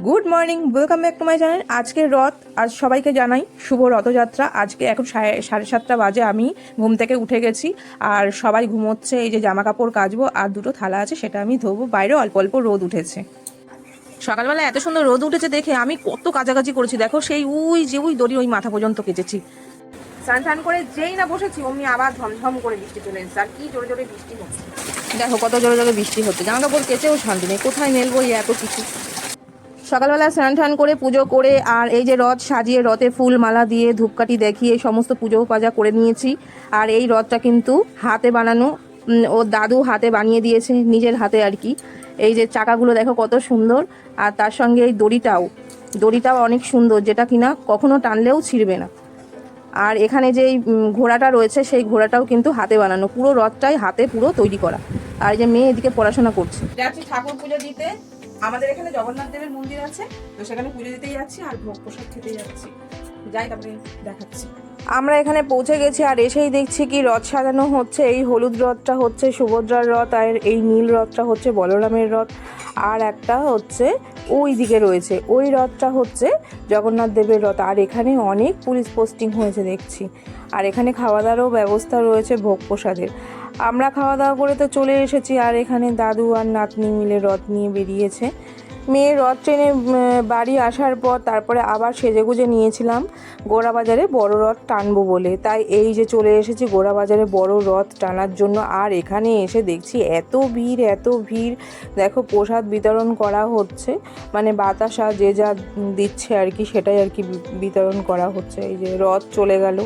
Good morning, welcome back to my channel. আজকের রথ, আজ সবাইকে জানাই শুভ রথযাত্রা। আজকে এখন 7:30 বাজে, আমি ঘুম থেকে উঠে গেছি আর সবাই ঘুমোচ্ছে। এই যে জামা কাপড় কাচবো আর দুটো থালা আছে, সেটা আমি ধোবো। বাইরে অল্প অল্প রোদ উঠেছে। সকালবেলা এত সুন্দর রোদ উঠেছে দেখে আমি কত কাছাকাছি করেছি দেখো। সেই ওই দড়ি ওই মাথা পর্যন্ত কেচেছি। স্নান করে যেই না বসেছি অমনি আবার ঝমঝম করে বৃষ্টি চলে এসেছে। আর কি জোরে জোরে বৃষ্টি হচ্ছে দেখো, কত জোরে জোরে বৃষ্টি হচ্ছে। জামা কাপড় কেচেও শান্তি নেই, কোথায় মেলবো এই এত কিছু। সকালবেলা স্নান করে পুজো করে আর এই যে রথ সাজিয়ে, রথে ফুল মালা দিয়ে ধূপকাঠি দেখিয়ে সমস্ত পুজো পাজা করে নিয়েছি। আর এই রথটা কিন্তু হাতে বানানো, ওর দাদু হাতে বানিয়ে দিয়েছে, নিজের হাতে আর কি। এই যে চাকাগুলো দেখো কত সুন্দর, আর তার সঙ্গে এই দড়িটাও অনেক সুন্দর, যেটা কিনা কখনো টানলেও ছিঁড়বে না। আর এখানে যে ঘোড়াটা রয়েছে সেই ঘোড়াটাও কিন্তু হাতে বানানো, পুরো রথটাই হাতে পুরো তৈরি করা। আর এই যে মেয়ে এদিকে পড়াশোনা করছে। যাচ্ছি ঠাকুর পুজো দিতে। আমাদের এখানে জগন্নাথ দেবের মন্দির আছে, তো সেখানে পুজো দিতেই যাচ্ছি আর ভোগ প্রসাদ খেতে যাচ্ছি। যাই, তারপরে দেখাচ্ছি। আমরা এখানে পৌঁছে গেছি আর এসেই দেখছি কি রথ সাজানো হচ্ছে। এই হলুদ রথটা হচ্ছে সুভদ্রার রথ, আর এই নীল রথটা হচ্ছে বলরামের রথ, আর একটা হচ্ছে ওই দিকে রয়েছে, ওই রথটা হচ্ছে জগন্নাথ দেবের রথ। আর এখানে অনেক পুলিশ পোস্টিং হয়েছে দেখছি। আর এখানে খাওয়া দাওয়ারও ব্যবস্থা রয়েছে ভোগ প্রসাদের। আমরা খাওয়া দাওয়া করে তো চলে এসেছি। আর এখানে দাদু আর নাতনি মিলে রথ নিয়ে বেরিয়েছে। মেয়ে রথ ট্রেনে বাড়ি আসার পর তারপরে আবার সেজেগুজে নিয়েছিলাম গোড়াবাজারে বড় রথ টানবো বলে। তাই এই যে চলে এসেছি গোড়াবাজারে বড় রথ টানার জন্য। আর এখানে এসে দেখছি এত ভিড়। দেখো প্রসাদ বিতরণ করা হচ্ছে, মানে বাতাসা যে যা দিচ্ছে আর কি, সেটাই আর কি বিতরণ করা হচ্ছে। এই যে রথ চলে গেল।